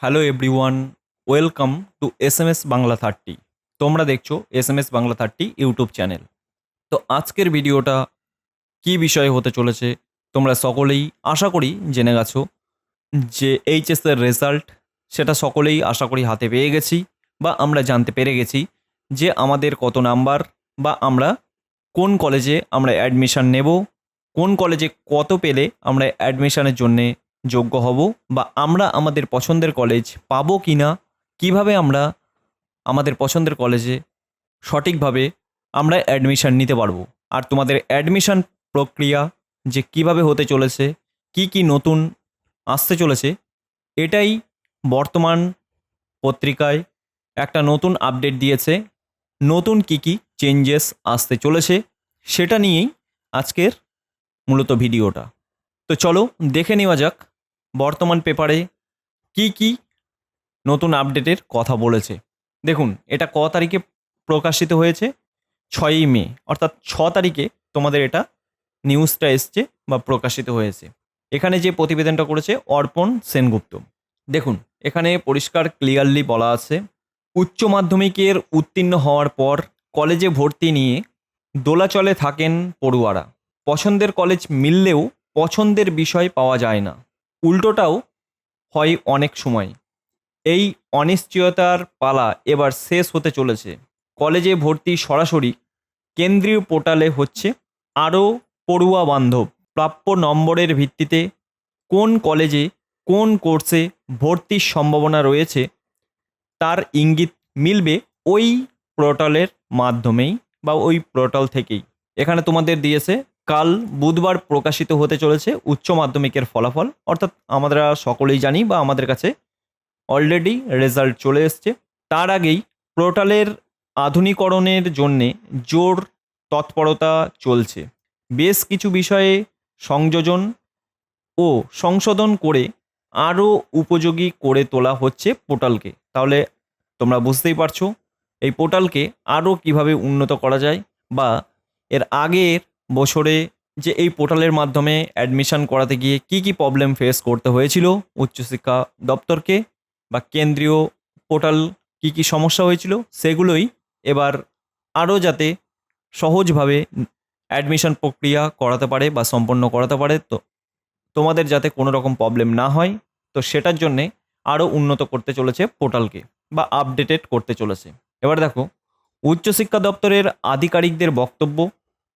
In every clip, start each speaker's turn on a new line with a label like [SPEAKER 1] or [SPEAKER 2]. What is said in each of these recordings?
[SPEAKER 1] Hello everyone, welcome to SMS Bangla 30। তোমরা দেখছো SMS Bangla 30 YouTube channel. তো আজকের ভিডিওটা কী বিষয়ে হতে চলেছে তোমরা সকলেই আশা করি জেনে গেছো। যে এইচএসের রেজাল্ট সেটা সকলেই আশা করি হাতে পেয়ে গেছি, বা আমরা জানতে পেরে গেছি যে আমাদের কত নাম্বার, বা আমরা কোন কলেজে আমরা অ্যাডমিশান নেব, কোন কলেজে কত পেলে আমরা অ্যাডমিশানের জন্যে যোগ্য হব, বা আমরা আমাদের পছন্দের কলেজ পাবো কি না, কীভাবে আমরা আমাদের পছন্দের কলেজে সঠিকভাবে আমরা অ্যাডমিশান নিতে পারবো। আর তোমাদের অ্যাডমিশান প্রক্রিয়া যে কিভাবে হতে চলেছে, কি কি নতুন আসতে চলেছে, এটাই বর্তমান পত্রিকায় একটা নতুন আপডেট দিয়েছে। নতুন কি কি চেঞ্জেস আসতে চলেছে সেটা নিয়েই আজকের মূলত ভিডিওটা। তো চলো দেখে নেওয়া যাক বর্তমান পেপারে কি কি নতুন আপডেটের কথা বলেছে। দেখুন, এটা ক তারিখে প্রকাশিত হয়েছে? 6ই মে, অর্থাৎ 6 তারিখে তোমাদের এটা নিউজটা এসছে বা প্রকাশিত হয়েছে। এখানে যে প্রতিবেদনটা করেছে অর্পণ সেনগুপ্ত। দেখুন, এখানে পরিষ্কার ক্লিয়ারলি বলা আছে, উচ্চ মাধ্যমিকের উত্তীর্ণ হওয়ার পর কলেজে ভর্তি নিয়ে দোলাচলে থাকেন পড়ুয়ারা। পছন্দের কলেজ মিললেও পছন্দের বিষয় পাওয়া যায় না। উল্টোটাও হয় অনেক সময়। এই অনিশ্চয়তার পালা এবার শেষ হতে চলেছে। কলেজে ভর্তি সরাসরি কেন্দ্রীয় পোর্টালে হচ্ছে। আরও পড়ুয়া বান্ধব। প্রাপ্য নম্বরের ভিত্তিতে কোন কলেজে কোন কোর্সে ভর্তির সম্ভাবনা রয়েছে তার ইঙ্গিত মিলবে ওই পোর্টালের মাধ্যমেই, বা ওই পোর্টাল থেকেই। এখানে তোমাদের দিয়েছে কাল বুধবার প্রকাশিত হতে চলেছে উচ্চ মাধ্যমিকের ফলাফল, অর্থাৎ আমরা সকলেই জানি বা আমাদের কাছে অলরেডি রেজাল্ট চলে এসছে। তার আগেই পোর্টালের আধুনিকরণের জন্যে জোর তৎপরতা চলছে। বেশ কিছু বিষয়ে সংযোজন ও সংশোধন করে আরও উপযোগী করে তোলা হচ্ছে পোর্টালকে। তাহলে তোমরা বুঝতেই পারছো এই পোর্টালকে আরও কিভাবে উন্নত করা যায়, বা এর আগের বছরে যে এই পোর্টালের মাধ্যমে অ্যাডমিশন করাতে গিয়ে কি কি প্রবলেম ফেস করতে হয়েছিল উচ্চশিক্ষা দপ্তরকে, বা কেন্দ্রীয় পোর্টাল কি কি সমস্যা হয়েছিল, সেগুলোই এবার আরও যাতে সহজভাবে অ্যাডমিশন প্রক্রিয়া করাতে পারে বা সম্পন্ন করাতে পারে, তো তোমাদের যাতে কোনো রকম প্রবলেম না হয়, তো সেটার জন্যে আরও উন্নত করতে চলেছে পোর্টালকে, বা আপডেটেড করতে চলেছে। এবার দেখো, উচ্চশিক্ষা দপ্তরের আধিকারিকদের বক্তব্য,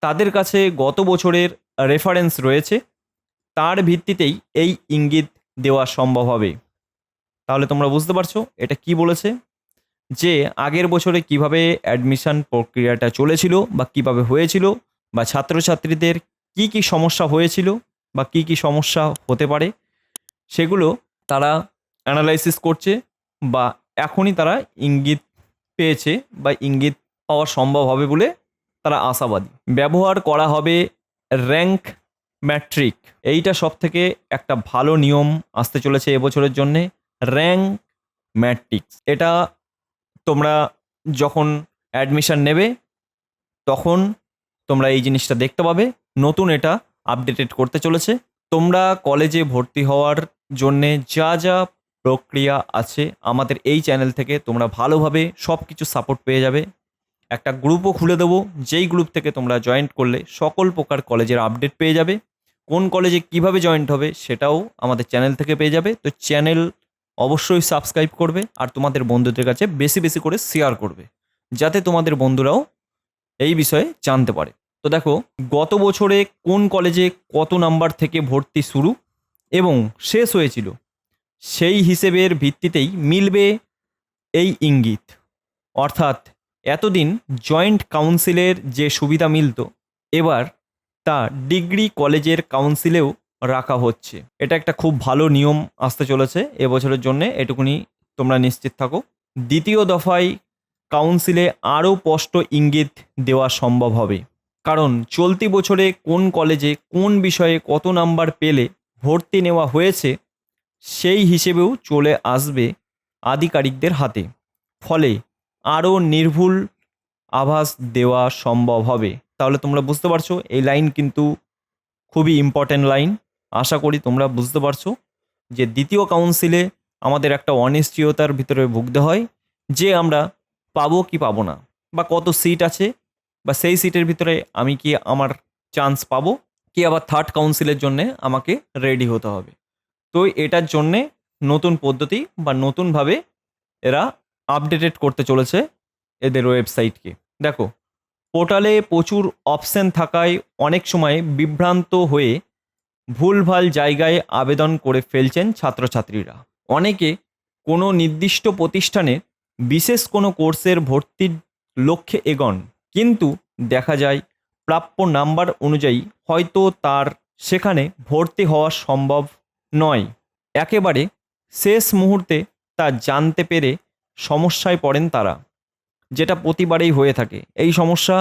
[SPEAKER 1] তাদের কাছে গত বছরের রেফারেন্স রয়েছে, তার ভিত্তিতেই এই ইঙ্গিত দেওয়া সম্ভব হবে। তাহলে তোমরা বুঝতে পারছো এটা কি বলেছে, যে আগের বছরে কিভাবে অ্যাডমিশন প্রক্রিয়াটা চলেছিল বা কিভাবে হয়েছিল, বা ছাত্রছাত্রীদের কি কি সমস্যা হয়েছিল বা কি কি সমস্যা হতে পারে, সেগুলো তারা অ্যানালাইসিস করছে, বা এখনই তারা ইঙ্গিত পেয়েছে বা ইঙ্গিত পাওয়া সম্ভব হবে বলে তারা আশাবাদী। ব্যবহার করা হবে র্যাঙ্ক ম্যাট্রিক। এইটা সব থেকে একটা ভালো নিয়ম আসতে চলেছে এবছরের জন্যে, র্যাঙ্ক ম্যাট্রিক্স। এটা তোমরা যখন অ্যাডমিশন নেবে তখন তোমরা এই জিনিসটা দেখতে পাবে। নতুন এটা আপডেটেড করতে চলেছে। তোমরা কলেজে ভর্তি হওয়ার জন্যে যা যা প্রক্রিয়া আছে আমাদের এই চ্যানেল থেকে তোমরা ভালোভাবে সব কিছু সাপোর্ট পেয়ে যাবে। একটা গ্রুপও খুলে দেবো, যেই গ্রুপ থেকে তোমরা জয়েন্ট করলে সকল প্রকার কলেজের আপডেট পেয়ে যাবে। কোন কলেজে কিভাবে জয়েন্ট হবে সেটাও আমাদের চ্যানেল থেকে পেয়ে যাবে। তো চ্যানেল অবশ্যই সাবস্ক্রাইব করবে, আর তোমাদের বন্ধুদের কাছে বেশি বেশি করে শেয়ার করবে, যাতে তোমাদের বন্ধুরাও এই বিষয়ে জানতে পারে। তো দেখো, গত বছরে কোন কলেজে কত নাম্বার থেকে ভর্তি শুরু এবং শেষ হয়েছিল, সেই হিসেবের ভিত্তিতেই মিলবে এই ইঙ্গিত। অর্থাৎ এতদিন জয়েন্ট কাউন্সিলের যে সুবিধা মিলত, এবার তা ডিগ্রি কলেজের কাউন্সিলেও রাখা হচ্ছে। এটা একটা খুব ভালো নিয়ম আসতে চলেছে এবছরের জন্যে, এটুকুনি তোমরা নিশ্চিত থাকো। দ্বিতীয় দফায় কাউন্সিলে আরও স্পষ্ট ইঙ্গিত দেওয়া সম্ভব হবে, কারণ চলতি বছরে কোন কলেজে কোন বিষয়ে কত নাম্বার পেলে ভর্তি নেওয়া হয়েছে সেই হিসেবেও চলে আসবে আধিকারিকদের হাতে। ফলে আরও নির্ভুল আভাস দেওয়া সম্ভব হবে। তাহলে তোমরা বুঝতে পারছো এই লাইন কিন্তু খুবই ইম্পর্ট্যান্ট লাইন। আশা করি তোমরা বুঝতে পারছো যে দ্বিতীয় কাউন্সিলে আমাদের একটা অনিশ্চয়তার ভিতরে ভুগতে হয় যে আমরা পাবো কি পাবো না, বা কত সিট আছে, বা সেই সিটের ভিতরে আমি কি আমার চান্স পাবো, কি আবার থার্ড কাউন্সিলের জন্যে আমাকে রেডি হতে হবে। তো এটার জন্যে নতুন পদ্ধতি বা নতুনভাবে এরা আপডেটেড করতে চলেছে এদের ওয়েবসাইটকে। দেখো, পোর্টালে প্রচুর অপশন থাকায় অনেক সময় বিভ্রান্ত হয়ে ভুলভাল জায়গায় আবেদন করে ফেলছেন ছাত্রছাত্রীরা। অনেকে কোনো নির্দিষ্ট প্রতিষ্ঠানে বিশেষ কোনো কোর্সের ভর্তির লক্ষ্যে এগোন, কিন্তু দেখা যায় প্রাপ্য নাম্বার অনুযায়ী হয়তো তার সেখানে ভর্তি হওয়া সম্ভব নয়। একেবারে শেষ মুহূর্তে তা জানতে পেরে সমস্যায় পড়েন তারা, যেটা প্রতিবারেই হয়ে থাকে। এই সমস্যা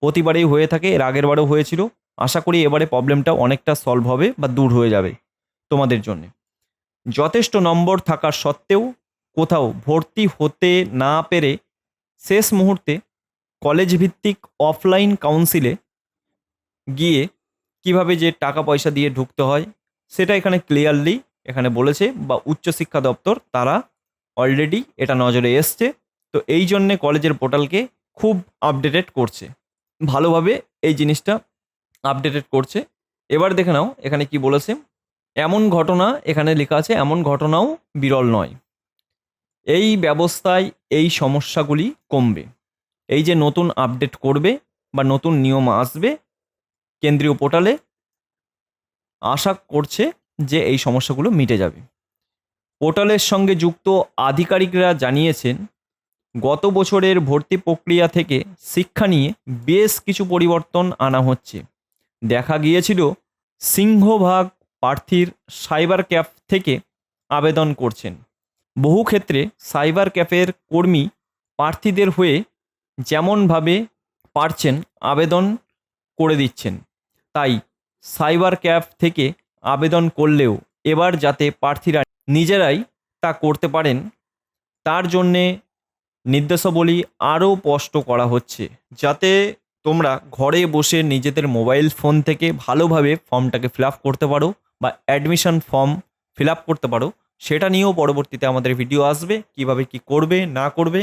[SPEAKER 1] প্রতিবারেই হয়ে থাকে, এর আগের বারেও হয়েছিল। আশা করি এবারে প্রবলেমটা অনেকটা সলভ হবে বা দূর হয়ে যাবে তোমাদের জন্য। যথেষ্ট নম্বর থাকা সত্ত্বেও কোথাও ভর্তি হতে না পেরে শেষ মুহূর্তে কলেজ ভিত্তিক অফলাইন কাউন্সিলে গিয়ে কিভাবে যে টাকা পয়সা দিয়ে ঢুকতে হয় সেটা এখানে ক্লিয়ারলি এখানে বলেছে, বা উচ্চশিক্ষা দপ্তর তারা অলরেডি এটা নজরে এসছে। তো এই জন্যে কলেজের পোর্টালকে খুব আপডেটেড করছে, ভালোভাবে এই জিনিসটা আপডেটেড করছে। এবার দেখে নাও এখানে কি বলেছে। এমন ঘটনা এখানে লেখা আছে, এমন ঘটনাও বিরল নয়। এই ব্যবস্থায় এই সমস্যাগুলি কমবে। এই যে নতুন আপডেট করবে বা নতুন নিয়ম আসবে কেন্দ্রীয় পোর্টালে, আশা করছে যে এই সমস্যাগুলো মিটে যাবে। পোর্টালের সঙ্গে যুক্ত আধিকারিকরা জানিয়েছেন, গত বছরের ভর্তি প্রক্রিয়া থেকে শিক্ষা নিয়ে বেশ কিছু পরিবর্তন আনা হচ্ছে। দেখা গিয়েছিল সিংহভাগ প্রার্থীর সাইবার ক্যাফ থেকে আবেদন করছেন। বহু ক্ষেত্রে সাইবার ক্যাফের কর্মী প্রার্থীদের হয়ে যেমনভাবে পারছেন আবেদন করে দিচ্ছেন। তাই সাইবার ক্যাফ থেকে আবেদন করলেও এবার যাতে প্রার্থীরা নিজেরাই তা করতে পারেন তার জন্যে নির্দেশাবলী আরও স্পষ্ট করা হচ্ছে, যাতে তোমরা ঘরে বসে নিজেদের মোবাইল ফোন থেকে ভালোভাবে ফর্মটাকে ফিল আপ করতে পারো বা অ্যাডমিশন ফর্ম ফিল আপ করতে পারো। সেটা নিয়েও পরবর্তীতে আমাদের ভিডিও আসবে, কিভাবে কি করবে না করবে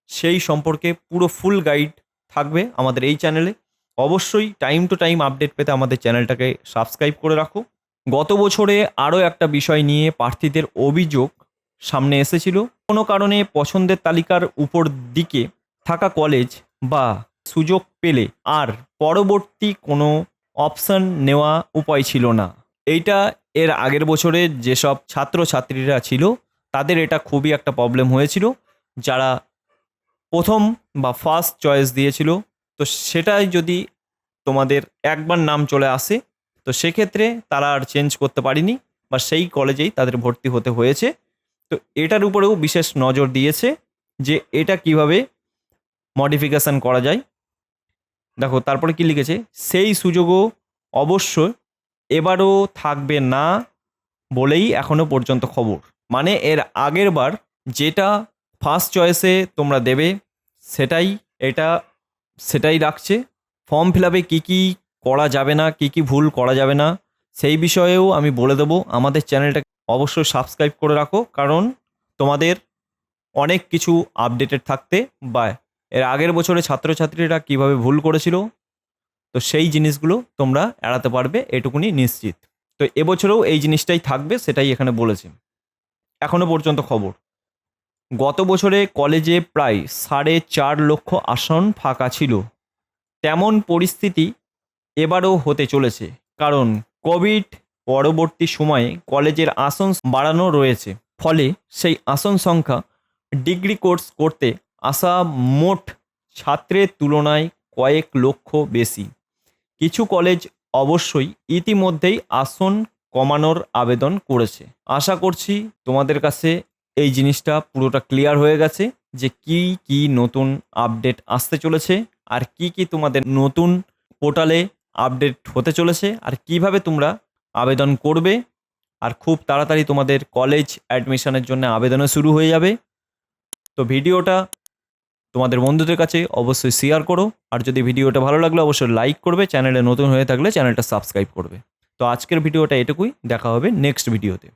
[SPEAKER 1] সেই সম্পর্কে পুরো ফুল গাইড থাকবে আমাদের এই চ্যানেলে। অবশ্যই টাইম টু টাইম আপডেট পেতে আমাদের চ্যানেলটাকে সাবস্ক্রাইব করে রাখো। গত বছরে আরও একটা বিষয় নিয়ে প্রার্থীদের অভিযোগ সামনে এসেছিল। কোনো কারণে পছন্দের তালিকার উপর দিকে থাকা কলেজ বা সুযোগ পেলে আর পরবর্তী কোনো অপশন নেওয়া উপায় ছিল না। এইটা এর আগের বছরে যেসব ছাত্রছাত্রীরা ছিল তাদের এটা খুবই একটা প্রবলেম হয়েছিল, যারা প্রথম বা ফার্স্ট চয়েস দিয়েছিল। তো সেটাই যদি তোমাদের একবার নাম চলে আসে তো সেক্ষেত্রে তারা আর চেঞ্জ করতে পারেনি বা সেই কলেজেই তাদের ভর্তি হতে হয়েছে। তো এটার উপরেও বিশেষ নজর দিয়েছে যে এটা কিভাবে মডিফিকেশান করা যায়। দেখো তারপরে কি লিখেছে, সেই সুযোগও অবশ্য এবারও থাকবে না বলেই এখনও পর্যন্ত খবর। মানে এর আগের বার যেটা ফার্স্ট চয়েসে তোমরা দেবে সেটাই রাখছে। ফর্ম ফিল আপে কী কী করা যাবে না, কী কী ভুল করা যাবে না সেই বিষয়েও আমি বলে দেবো। আমাদের চ্যানেলটাকে অবশ্যই সাবস্ক্রাইব করে রাখো, কারণ তোমাদের অনেক কিছু আপডেটেড থাকতে বা এর আগের বছরে ছাত্রছাত্রীরা কিভাবে ভুল করেছিল তো সেই জিনিসগুলো তোমরা এড়াতে পারবে, এটুকুনি নিশ্চিত। তো এবছরেও এই জিনিসটাই থাকবে, সেটাই এখানে বলেছে। এখনও পর্যন্ত খবর, গত বছরে কলেজে প্রায় 4.5 লক্ষ আসন ফাঁকা ছিল। তেমন পরিস্থিতি এবারও হতে চলেছে, কারণ কোভিড পরবর্তী সময়ে কলেজের আসন বাড়ানো রয়েছে। ফলে সেই আসন সংখ্যা ডিগ্রি কোর্স করতে আসা মোট ছাত্রের তুলনায় কয়েক লক্ষ বেশি। কিছু কলেজ অবশ্যই ইতিমধ্যেই আসন কমানোর আবেদন করেছে। আশা করছি তোমাদের কাছে এই জিনিসটা পুরোটা ক্লিয়ার হয়ে গেছে যে কি কি নতুন আপডেট আসতে চলেছে আর কি কি তোমাদের নতুন পোর্টালে আপডেট হতে চলেছে আর কিভাবে তোমরা আবেদন করবে। আর খুব তাড়াতাড়ি তোমাদের কলেজ অ্যাডমিশনের জন্য আবেদনও শুরু হয়ে যাবে। তো ভিডিওটা তোমাদের বন্ধুদের কাছে অবশ্যই শেয়ার করো, আর যদি ভিডিওটা ভালো লাগলে অবশ্যই লাইক করবে, চ্যানেলে নতুন হয়ে থাকলে চ্যানেলটা সাবস্ক্রাইব করবে। তো আজকের ভিডিওটা এটুকুই, দেখা হবে নেক্সট ভিডিওতে।